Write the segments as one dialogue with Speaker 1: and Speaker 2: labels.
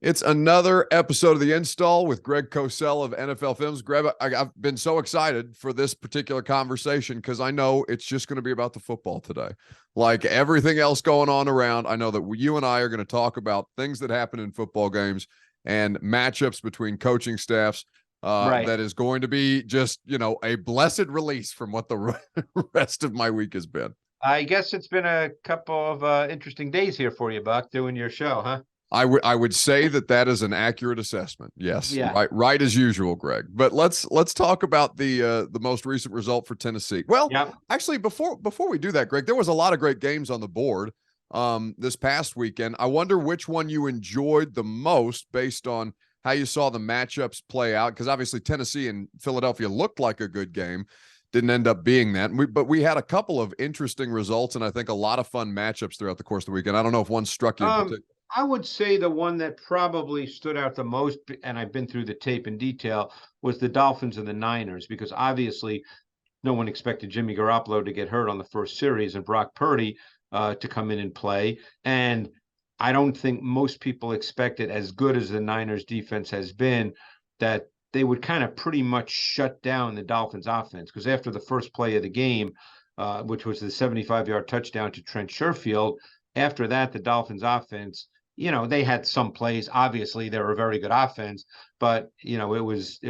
Speaker 1: It's another episode of The Install with Greg Cosell of NFL Films. Greg, I've been so excited for this particular conversation because I know it's just going to be about the football today. Like everything else going on around, I know that you and I are going to talk about things that happen in football games and matchups between coaching staffs.
Speaker 2: Right.
Speaker 1: That is going to be just, a blessed release from what the rest of my week has been.
Speaker 2: I guess it's been a couple of interesting days here for you, Buck, doing your show, huh?
Speaker 1: I would say that is an accurate assessment. Yes,
Speaker 2: Yeah.
Speaker 1: right as usual, Greg. But let's talk about the most recent result for Tennessee. Well,
Speaker 2: Yep.
Speaker 1: actually, before we do that, Greg, there was a lot of great games on the board this past weekend. I wonder which one you enjoyed the most based on how you saw the matchups play out, because obviously Tennessee and Philadelphia looked like a good game. Didn't end up being that. But we had a couple of interesting results and I think a lot of fun matchups throughout the course of the weekend. I don't know if one struck you in particular.
Speaker 2: I would say the one that probably stood out the most, and I've been through the tape in detail, was the Dolphins and the Niners, because obviously no one expected Jimmy Garoppolo to get hurt on the first series and Brock Purdy to come in and play. And I don't think most people expected, as good as the Niners defense has been, that they would kind of pretty much shut down the Dolphins offense. Because after the first play of the game, which was the 75-yard touchdown to Trent Sherfield, after that, the Dolphins offense, they had some plays. Obviously, they were a very good offense, but it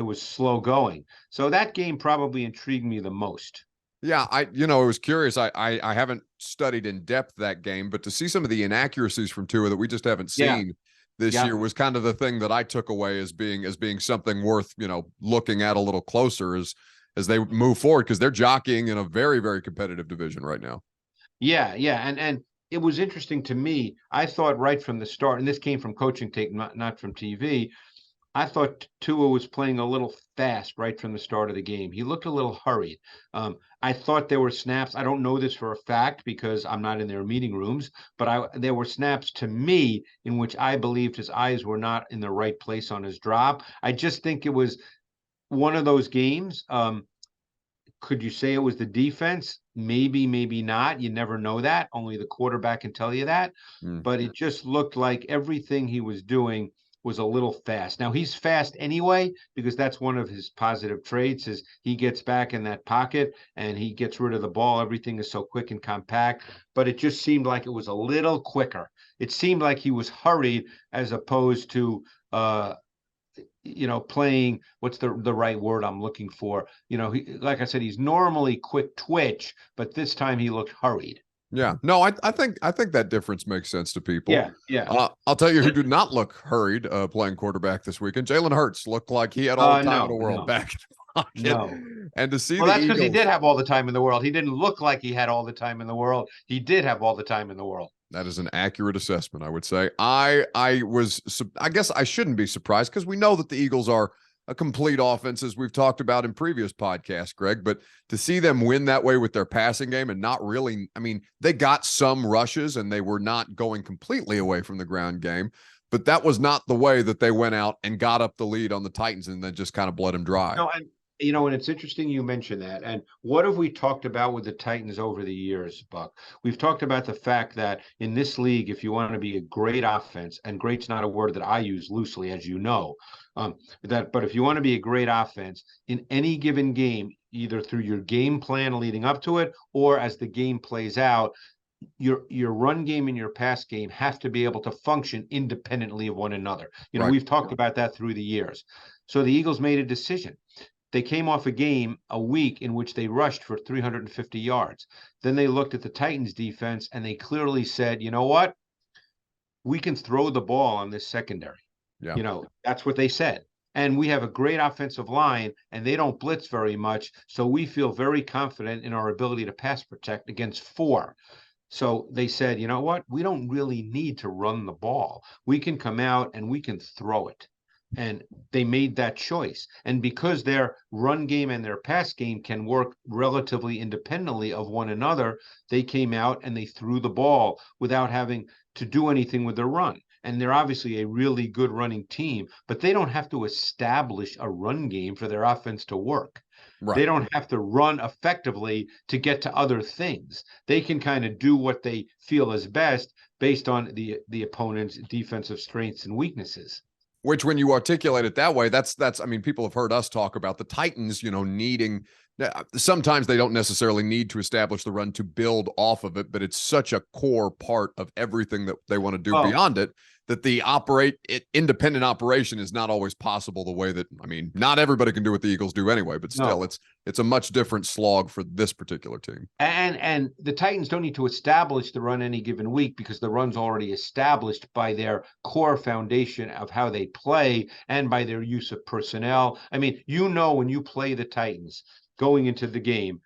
Speaker 2: was slow going. So that game probably intrigued me the most.
Speaker 1: Yeah, it was curious. I haven't studied in depth that game, but to see some of the inaccuracies from Tua that we just haven't seen this year was kind of the thing that I took away as being something worth, looking at a little closer as they move forward, because they're jockeying in a very, very competitive division right now.
Speaker 2: Yeah, and it was interesting to me. I thought right from the start, and this came from coaching tape, not from TV. I thought Tua was playing a little fast right from the start of the game. He looked a little hurried. I thought there were snaps. I don't know this for a fact because I'm not in their meeting rooms, but there were snaps to me in which I believed his eyes were not in the right place on his drop. I just think it was one of those games. Could you say it was the defense? Maybe, maybe not. You never know that. Only the quarterback can tell you that. But it just looked like everything he was doing was a little fast. Now, he's fast anyway, because that's one of his positive traits is he gets back in that pocket and he gets rid of the ball. Everything is so quick and compact, but it just seemed like it was a little quicker. It seemed like he was hurried as opposed to playing, what's the right word I'm looking for? Like I said, he's normally quick twitch, but this time he looked hurried.
Speaker 1: Yeah, no, I think that difference makes sense to people.
Speaker 2: Yeah.
Speaker 1: I'll tell you who did not look hurried playing quarterback this weekend. Jalen Hurts looked like he had all the time in the world back in the pocket.
Speaker 2: No.
Speaker 1: And to see
Speaker 2: Well,
Speaker 1: the
Speaker 2: that's because he
Speaker 1: Eagles,
Speaker 2: did have all the time in the world. He didn't look like he had all the time in the world. He did have all the time in the world.
Speaker 1: that is an accurate assessment, I would say. I guess I shouldn't be surprised because we know that the Eagles are a complete offense, as we've talked about in previous podcasts, Greg. But to see them win that way with their passing game and not really, I mean, they got some rushes and they were not going completely away from the ground game, but that was not the way that they went out and got up the lead on the Titans and then just kind of bled them dry.
Speaker 2: No, and it's interesting you mentioned that. And what have we talked about with the Titans over the years, Buck? We've talked about the fact that in this league, if you want to be a great offense, and great's not a word that I use loosely, as you know, but if you want to be a great offense in any given game, either through your game plan leading up to it or as the game plays out, your run game and your pass game have to be able to function independently of one another.
Speaker 1: Right.
Speaker 2: We've talked about that through the years. So the Eagles made a decision. They came off a week in which they rushed for 350 yards. Then they looked at the Titans defense and they clearly said, you know what? We can throw the ball on this secondary.
Speaker 1: Yeah.
Speaker 2: That's what they said. And we have a great offensive line and they don't blitz very much. So we feel very confident in our ability to pass protect against 4. So they said, you know what? We don't really need to run the ball. We can come out and we can throw it. And they made that choice. And because their run game and their pass game can work relatively independently of one another, they came out and they threw the ball without having to do anything with their run. And they're obviously a really good running team, but they don't have to establish a run game for their offense to work.
Speaker 1: Right.
Speaker 2: They don't have to run effectively to get to other things. They can kind of do what they feel is best, based on the opponent's defensive strengths and weaknesses.
Speaker 1: Which, when you articulate it that way, that's I mean, people have heard us talk about the Titans, needing, sometimes they don't necessarily need to establish the run to build off of it, but it's such a core part of everything that they want to do beyond it, that the independent operation is not always possible the way that, I mean, not everybody can do what the Eagles do anyway, but still it's a much different slog for this particular team.
Speaker 2: And the Titans don't need to establish the run any given week because the run's already established by their core foundation of how they play and by their use of personnel. I mean, when you play the Titans going into the game,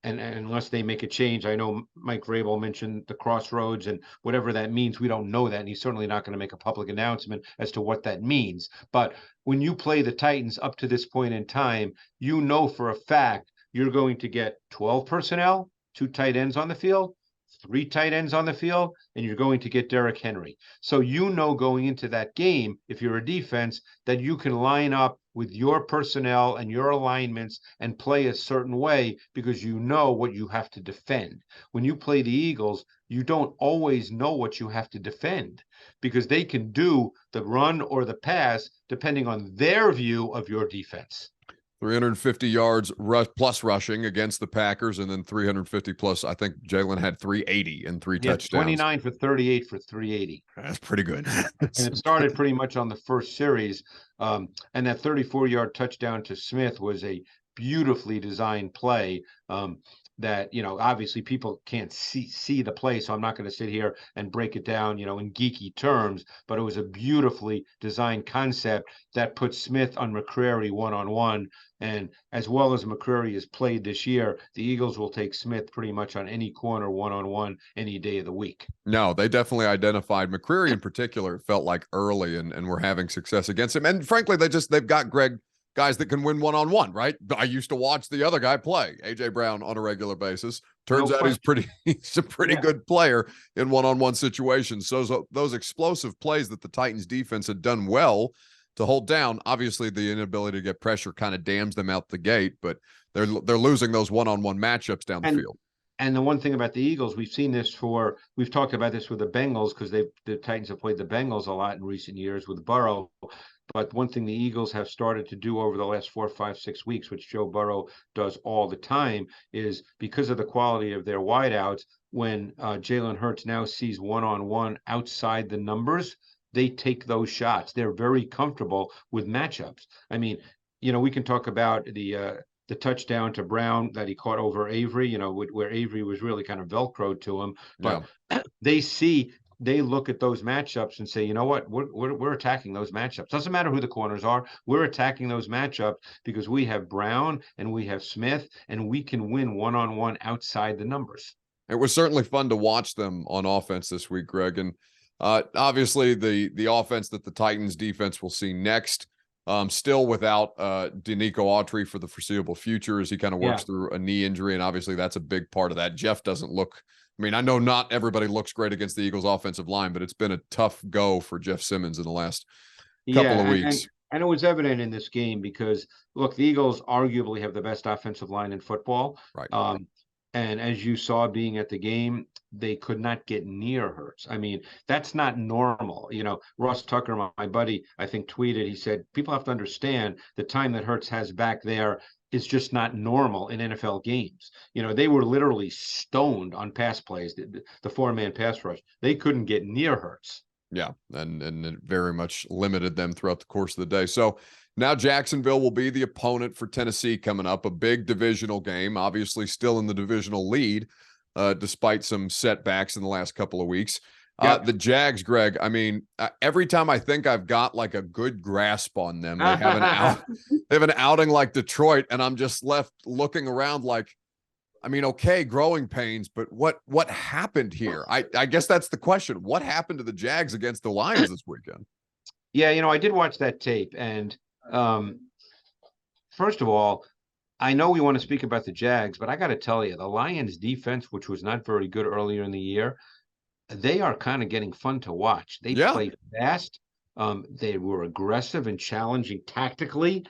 Speaker 2: and unless they make a change, I know Mike Vrabel mentioned the crossroads and whatever that means. We don't know that, and he's certainly not going to make a public announcement as to what that means. But when you play the Titans up to this point in time, for a fact you're going to get 12 personnel, 2 tight ends on the field, 3 tight ends on the field, and you're going to get Derrick Henry. So going into that game, if you're a defense, that you can line up with your personnel and your alignments and play a certain way because you know what you have to defend. When you play the Eagles, you don't always know what you have to defend because they can do the run or the pass depending on their view of your defense.
Speaker 1: 350 yards plus rushing against the Packers, and then 350 plus. I think Jalen had 380 and 3 touchdowns.
Speaker 2: 29 for 38 for 380.
Speaker 1: That's pretty good.
Speaker 2: And it started pretty much on the first series. And that 34-yard touchdown to Smith was a beautifully designed play. That obviously people can't see the play, so I'm not going to sit here and break it down in geeky terms, but it was a beautifully designed concept that put Smith on McCrary one-on-one. And as well as McCrary has played this year, the Eagles will take Smith pretty much on any corner one-on-one any day of the week.
Speaker 1: No, they definitely identified McCrary in particular. It felt like early, and we're having success against him. And frankly, they've got guys that can win one-on-one, right? I used to watch the other guy play, A.J. Brown, on a regular basis. Turns out he's a pretty good player in one-on-one situations. So those explosive plays that the Titans defense had done well to hold down, obviously the inability to get pressure kind of damns them out the gate, but they're losing those one-on-one matchups down the field.
Speaker 2: And the one thing about the Eagles, we've talked about this with the Bengals because the Titans have played the Bengals a lot in recent years with Burrow. But one thing the Eagles have started to do over the last 4, 5, 6 weeks, which Joe Burrow does all the time, is because of the quality of their wideouts, when Jalen Hurts now sees one-on-one outside the numbers, they take those shots. They're very comfortable with matchups. I mean, we can talk about the touchdown to Brown that he caught over Avery, where Avery was really kind of Velcroed to him. But they look at those matchups and say, you know what, we're attacking those matchups. Doesn't matter who the corners are. We're attacking those matchups because we have Brown and we have Smith, and we can win one-on-one outside the numbers.
Speaker 1: It was certainly fun to watch them on offense this week, Greg. And obviously the offense that the Titans defense will see next, still without Denico Autry for the foreseeable future as he kind of works through a knee injury. And obviously that's a big part of that. Jeff doesn't look, I mean, I know not everybody looks great against the Eagles offensive line, but it's been a tough go for Jeff Simmons in the last couple of weeks.
Speaker 2: And it was evident in this game because, look, the Eagles arguably have the best offensive line in football.
Speaker 1: Right.
Speaker 2: And as you saw being at the game, they could not get near Hurts. I mean, that's not normal. Ross Tucker, my buddy, I think tweeted, he said, people have to understand the time that Hurts has back there is just not normal in NFL games. They were literally stoned on pass plays, the 4-man pass rush. They couldn't get near Hurts.
Speaker 1: Yeah, and it very much limited them throughout the course of the day. So now Jacksonville will be the opponent for Tennessee coming up, a big divisional game, obviously still in the divisional lead, despite some setbacks in the last couple of weeks. The Jags, Greg, I mean, every time I think I've got like a good grasp on them, they have an outing like Detroit, and I'm just left looking around like, I mean, okay, growing pains, but what happened here? I guess that's the question. What happened to the Jags against the Lions this weekend?
Speaker 2: Yeah, I did watch that tape, and first of all, I know we want to speak about the Jags, but I got to tell you, the Lions defense, which was not very good earlier in the year, they are kind of getting fun to watch. They play fast. They were aggressive and challenging tactically,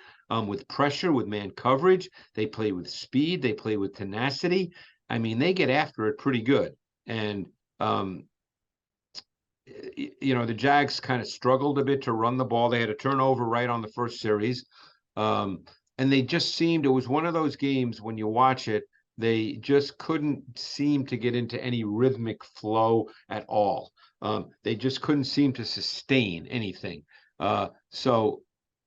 Speaker 2: with pressure, with man coverage. They play with speed. They play with tenacity. I mean, they get after it pretty good. And the Jags kind of struggled a bit to run the ball. They had a turnover right on the first series. And they just seemed, it was one of those games when you watch it, they just couldn't seem to get into any rhythmic flow at all. They just couldn't seem to sustain anything. So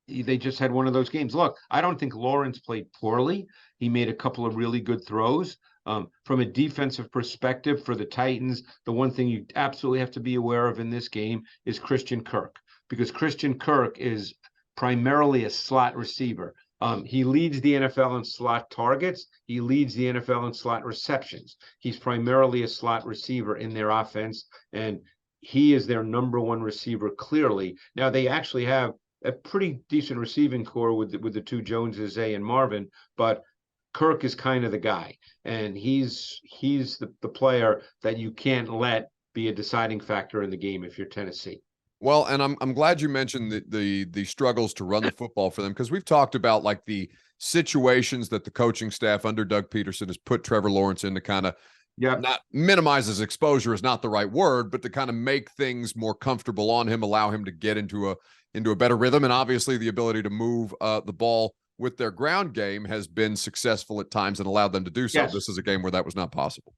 Speaker 2: they just had one of those games. Look, I don't think Lawrence played poorly. He made a couple of really good throws. From a defensive perspective for the Titans, the one thing you absolutely have to be aware of in this game is Christian Kirk, because Christian Kirk is primarily a slot receiver. He leads the NFL in slot targets. He leads the NFL in slot receptions. He's primarily a slot receiver in their offense, and he is their number one receiver, clearly. Now, they actually have a pretty decent receiving core with the two Joneses, Zay and Marvin, but Kirk is kind of the guy, and he's the player that you can't let be a deciding factor in the game if you're Tennessee.
Speaker 1: Well, and I'm glad you mentioned the struggles to run the football for them, because we've talked about like the situations that the coaching staff under Doug Peterson has put Trevor Lawrence in to kind of not minimize his exposure is not the right word, but to kind of make things more comfortable on him, allow him to get into a better rhythm, and obviously the ability to move the ball with their ground game has been successful at times and allowed them to do so. Yes. This is a game where that was not possible.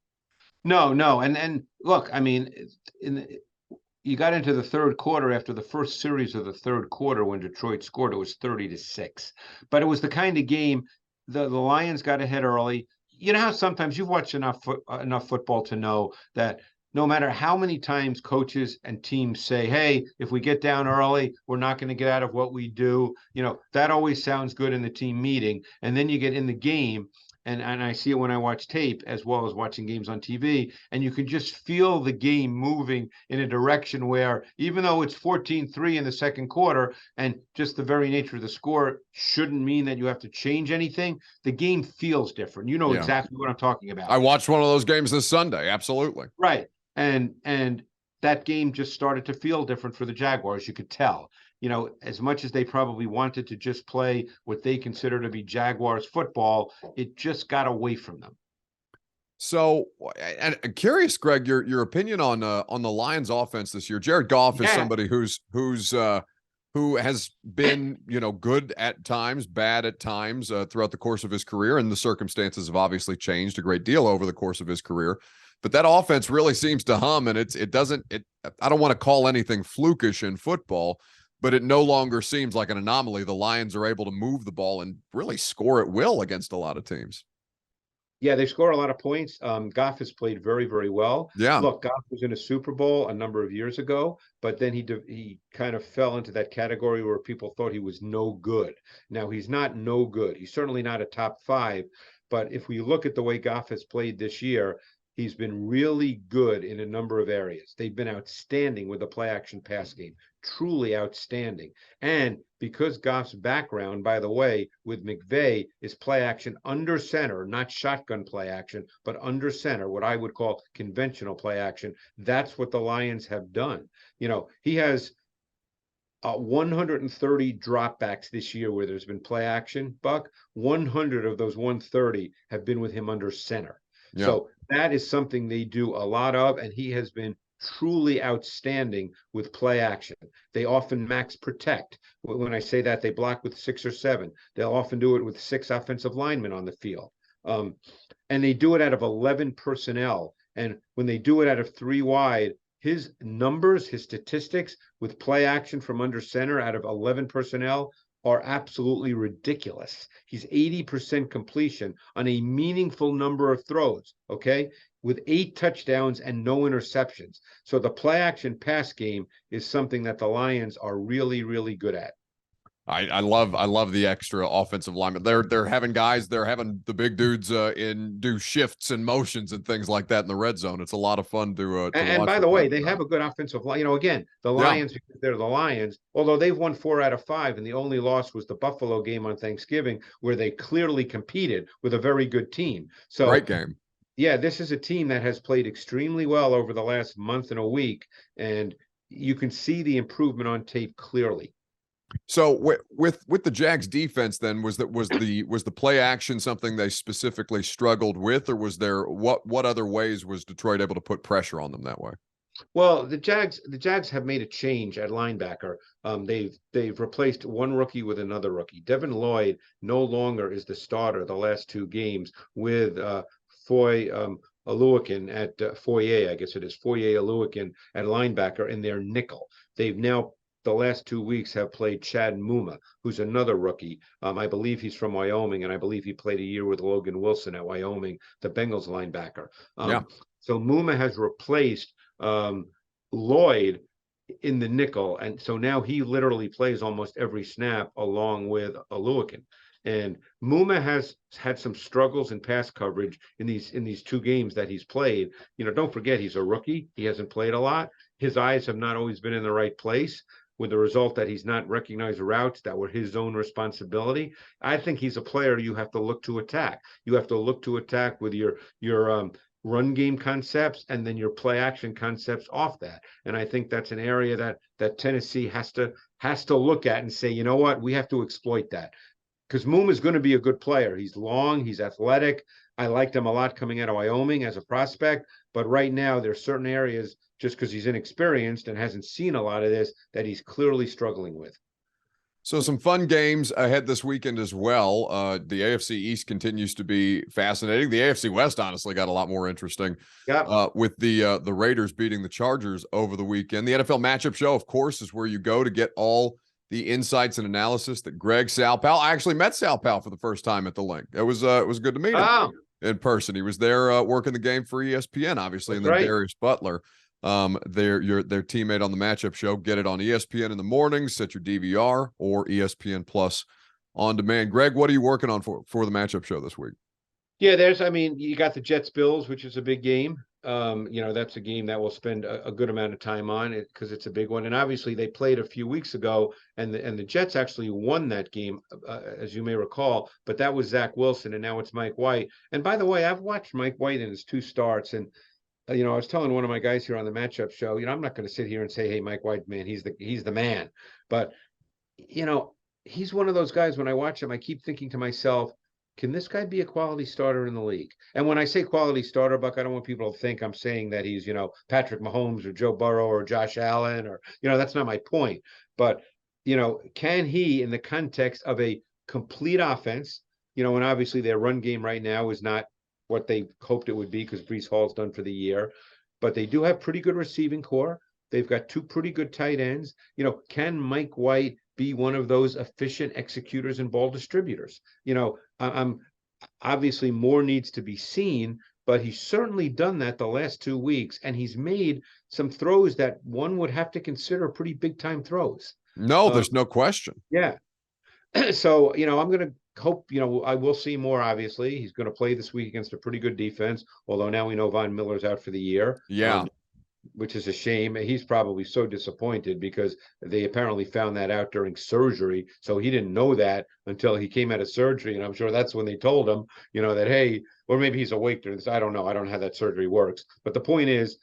Speaker 2: No. And look, I mean, you got into the third quarter after the first series of the third quarter when Detroit scored, it was 30-6. But it was the kind of game, the Lions got ahead early. You know how sometimes you've watched enough football to know that no matter how many times coaches and teams say, hey, if we get down early, we're not going to get out of what we do. That always sounds good in the team meeting. And then you get in the game, and I see it when I watch tape as well as watching games on TV, and you can just feel the game moving in a direction where even though it's 14-3 in the second quarter, and just the very nature of the score shouldn't mean that you have to change anything, the game feels different. You know exactly what I'm talking about.
Speaker 1: I watched one of those games this Sunday. Absolutely.
Speaker 2: Right. And that game just started to feel different for the Jaguars. You could tell, as much as they probably wanted to just play what they consider to be Jaguars football, it just got away from them.
Speaker 1: So, and curious, Greg, your opinion on the Lions offense this year. Jared Goff is somebody who has been, good at times, bad at times throughout the course of his career, and the circumstances have obviously changed a great deal over the course of his career. But that offense really seems to hum, and I don't want to call anything flukish in football, but it no longer seems like an anomaly. The Lions are able to move the ball and really score at will against a lot of teams.
Speaker 2: Yeah, they score a lot of points. Goff has played very, very well.
Speaker 1: Yeah.
Speaker 2: Look, Goff was in a Super Bowl a number of years ago, but then he kind of fell into that category where people thought he was no good. Now, he's not no good. He's certainly not a top 5, but if we look at the way Goff has played this year, he's been really good in a number of areas. They've been outstanding with the play-action pass game, truly outstanding. And because Goff's background, by the way, with McVay is play-action under center, not shotgun play-action, but under center, what I would call conventional play-action, that's what the Lions have done. He has 130 dropbacks this year where there's been play-action, Buck. 100 of those 130 have been with him under center. Yeah. So that is something they do a lot of, and he has been truly outstanding with play action. They often max protect. When I say that, they block with 6 or 7. They'll often do it with 6 offensive linemen on the field. And they do it out of 11 personnel. And when they do it out of 3 wide, his numbers, his statistics with play action from under center out of 11 personnel are absolutely ridiculous. He's 80% completion on a meaningful number of throws, okay, with 8 touchdowns and no interceptions. So the play action pass game is something that the Lions are really, really good at.
Speaker 1: I love the extra offensive linemen. They're having the big dudes do shifts and motions and things like that in the red zone. It's a lot of fun to watch.
Speaker 2: And by the way, they have a good offensive line. Again, the Lions, because they're the Lions, although they've won 4 out of 5, and the only loss was the Buffalo game on Thanksgiving, where they clearly competed with a very good team. So
Speaker 1: great game.
Speaker 2: Yeah, this is a team that has played extremely well over the last month and a week, and you can see the improvement on tape clearly.
Speaker 1: So with the Jags defense, then was the play action something they specifically struggled with, or was there what other ways was Detroit able to put pressure on them that way?
Speaker 2: Well, the Jags have made a change at linebacker. They've replaced one rookie with another rookie. Devin Lloyd no longer is the starter the last two games with Foy Aluakin at Foyer, I guess it is Foyer Aluakin at linebacker in their nickel. They've now the last 2 weeks have played Chad Muma, who's another rookie. I believe he's from Wyoming, and I believe he played a year with Logan Wilson at Wyoming, the Bengals linebacker.
Speaker 1: Yeah.
Speaker 2: So Muma has replaced um, Lloyd in the nickel, and so now he literally plays almost every snap along with Aluakin. And Muma has had some struggles in pass coverage in these two games that he's played. Don't forget he's a rookie. He hasn't played a lot. His eyes have not always been in the right place, with the result that he's not recognized routes that were his own responsibility. I think he's a player you have to look to attack. You have to look to attack with your run game concepts and then your play action concepts off that. And I think that's an area that Tennessee has to look at and say, you know what, we have to exploit that. Because Moom is going to be a good player. He's long, he's athletic. I liked him a lot coming out of Wyoming as a prospect, but right now there's certain areas, just because he's inexperienced and hasn't seen a lot of this, that he's clearly struggling with.
Speaker 1: So some fun games ahead this weekend as well. The AFC East continues to be fascinating. The AFC West honestly got a lot more interesting.
Speaker 2: Yeah.
Speaker 1: With the Raiders beating the Chargers over the weekend. The NFL Matchup Show, of course, is where you go to get all the insights and analysis that Greg Salpal. I actually met Salpal for the first time at the Link. It was good to meet him in person. He was there working the game for ESPN, obviously,
Speaker 2: That's
Speaker 1: and then
Speaker 2: right.
Speaker 1: Darius Butler. Their teammate on the Matchup Show. Get it on ESPN in the mornings, set your DVR, or ESPN Plus on demand. Greg, what are you working on for the Matchup Show this week?
Speaker 2: Yeah, you got the Jets Bills, which is a big game. That's a game that we'll spend a good amount of time on it because it's a big one. And obviously, they played a few weeks ago, and the Jets actually won that game, as you may recall. But that was Zach Wilson, and now it's Mike White. And by the way, I've watched Mike White in his two starts, and I was telling one of my guys here on the Matchup Show, I'm not going to sit here and say, "Hey, Mike White, man, he's the man," but you know, he's one of those guys. When I watch him, I keep thinking to myself, can this guy be a quality starter in the league? And when I say quality starter, Buck, I don't want people to think I'm saying that he's, Patrick Mahomes or Joe Burrow or Josh Allen or, that's not my point. But, can he, in the context of a complete offense, and obviously their run game right now is not what they hoped it would be because Breece Hall's done for the year, but they do have pretty good receiving core. They've got two pretty good tight ends. Can Mike White be one of those efficient executors and ball distributors? I'm obviously more needs to be seen, but he's certainly done that the last 2 weeks, and he's made some throws that one would have to consider pretty big time throws.
Speaker 1: No, there's no question.
Speaker 2: Yeah. So, I'm going to hope, I will see more. Obviously, he's going to play this week against a pretty good defense, although now we know Von Miller's out for the year.
Speaker 1: Yeah.
Speaker 2: Which is a shame. He's probably so disappointed because they apparently found that out during surgery. So he didn't know that until he came out of surgery. And I'm sure that's when they told him, that, hey, or maybe he's awake during this. I don't know. I don't know how that surgery works. But the point is,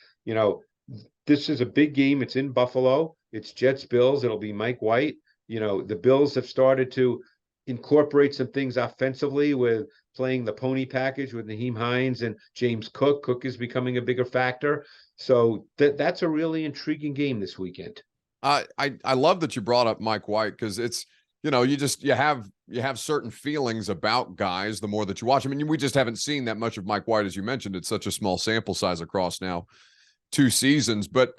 Speaker 2: this is a big game. It's in Buffalo. It's Jets Bills. It'll be Mike White. The Bills have started to incorporate some things offensively with playing the pony package with Naheem Hines and James Cook. Cook is becoming a bigger factor. So that's a really intriguing game this weekend.
Speaker 1: I love that you brought up Mike White because it's, you have certain feelings about guys the more that you watch. I mean, we just haven't seen that much of Mike White, as you mentioned. It's such a small sample size across now 2 seasons, but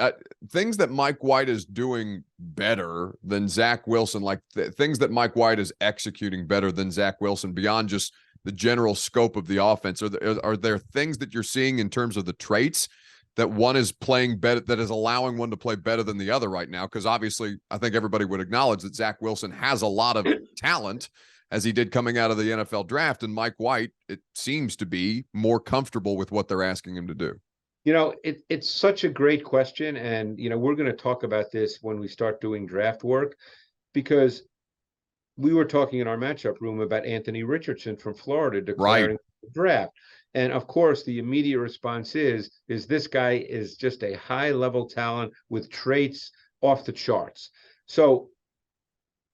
Speaker 1: things that Mike White is doing better than Zach Wilson, like things that Mike White is executing better than Zach Wilson beyond just the general scope of the offense. Are there things that you're seeing in terms of the traits that one is playing better, that is allowing one to play better than the other right now? Because obviously, I think everybody would acknowledge that Zach Wilson has a lot of talent, as he did coming out of the NFL draft, and Mike White, it seems to be more comfortable with what they're asking him to do.
Speaker 2: It's such a great question, and we're going to talk about this when we start doing draft work, because we were talking in our matchup room about Anthony Richardson from Florida declaring the draft. And of course, the immediate response is this guy is just a high level talent with traits off the charts. So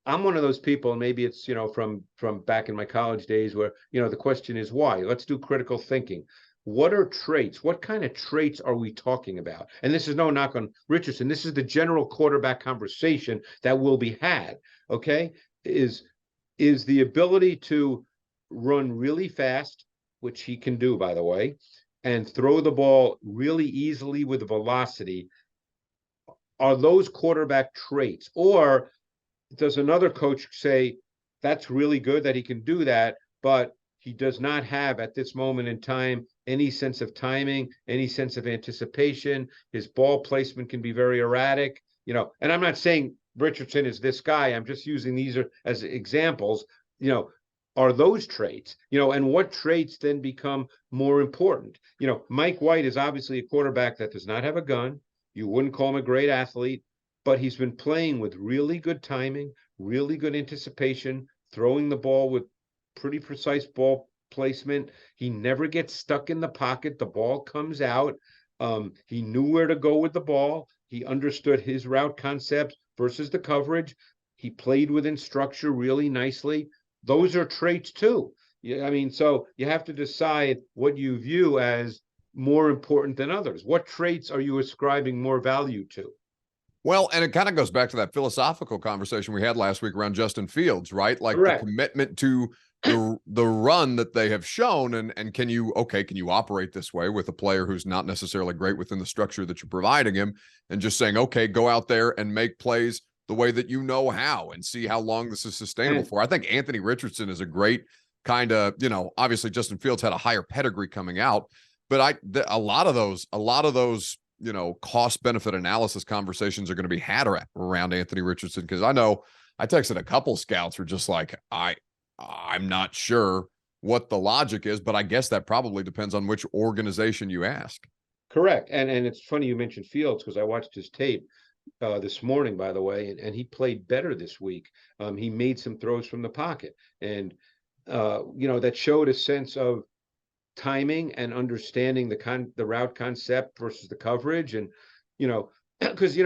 Speaker 2: I'm one of those people, and maybe it's, from back in my college days where, the question is why. Let's do critical thinking. what are traits? What kind of traits are we talking about? And this is no knock on Richardson. This is the general quarterback conversation that will be had. Okay, is the ability to run really fast, which he can do, by the way, and throw the ball really easily with velocity. Are those quarterback traits? Or does another coach say that's really good that he can do that, but he does not have at this moment in time any sense of timing, any sense of anticipation. His ball placement can be very erratic, and I'm not saying Richardson is this guy. I'm just using these as examples. Are those traits, and what traits then become more important? Mike White is obviously a quarterback that does not have a gun. You wouldn't call him a great athlete, but he's been playing with really good timing, really good anticipation, throwing the ball with pretty precise ball placement. He never gets stuck in the pocket. The ball comes out. He knew where to go with the ball. He understood his route concepts versus the coverage. He played within structure really nicely. Those are traits too. Yeah, I mean, so you have to decide what you view as more important than others. What traits are you ascribing more value to?
Speaker 1: Well, and it kind of goes back to that philosophical conversation we had last week around Justin Fields, right? Like
Speaker 2: Correct.
Speaker 1: The commitment to the run that they have shown, and can you operate this way with a player who's not necessarily great within the structure that you're providing him, and just saying, okay, go out there and make plays the way that you know how and see how long this is sustainable for. I think Anthony Richardson is a great kind of, obviously Justin Fields had a higher pedigree coming out, but a lot of those cost benefit analysis conversations are going to be had around Anthony Richardson. Cause I know I texted a couple scouts who are just like, I'm not sure what the logic is, but I guess that probably depends on which organization you ask.
Speaker 2: Correct. And it's funny you mentioned Fields, because I watched his tape this morning, by the way, and he played better this week. He made some throws from the pocket, and that showed a sense of timing and understanding the route concept versus the coverage. And because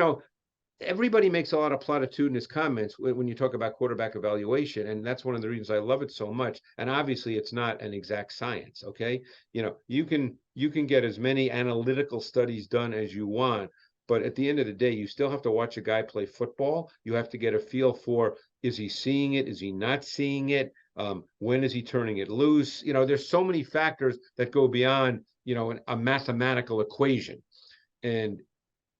Speaker 2: everybody makes a lot of platitudinous comments when you talk about quarterback evaluation, and that's one of the reasons I love it so much. And obviously it's not an exact science. Okay, you can get as many analytical studies done as you want, but at the end of the day, you still have to watch a guy play football. You have to get a feel for, is he seeing it, is he not seeing it, when is he turning it loose? There's so many factors that go beyond a mathematical equation. And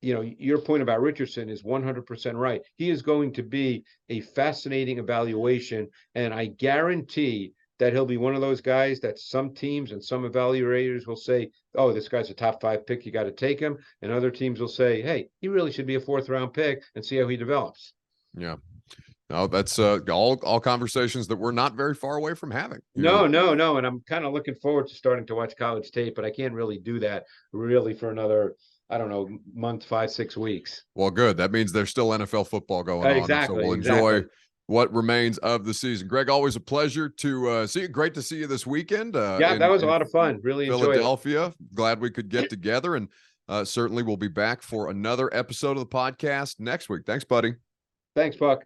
Speaker 2: your point about Richardson is 100% right. He is going to be a fascinating evaluation, and I guarantee that he'll be one of those guys that some teams and some evaluators will say, oh, this guy's a top 5 pick, you got to take him. And other teams will say, hey, he really should be a 4th round pick, and see how he develops.
Speaker 1: Yeah. No, that's all conversations that we're not very far away from having.
Speaker 2: No. And I'm kind of looking forward to starting to watch college tape, but I can't really do that really for another, I don't know, month, 5-6 weeks.
Speaker 1: Well, good. That means there's still NFL football going on.
Speaker 2: Exactly.
Speaker 1: So we'll enjoy what remains of the season. Greg, always a pleasure to see you. Great to see you this weekend.
Speaker 2: That was a lot of fun. Really enjoyed
Speaker 1: Philadelphia. Glad we could get together, and certainly we'll be back for another episode of the podcast next week. Thanks, buddy.
Speaker 2: Thanks, Buck.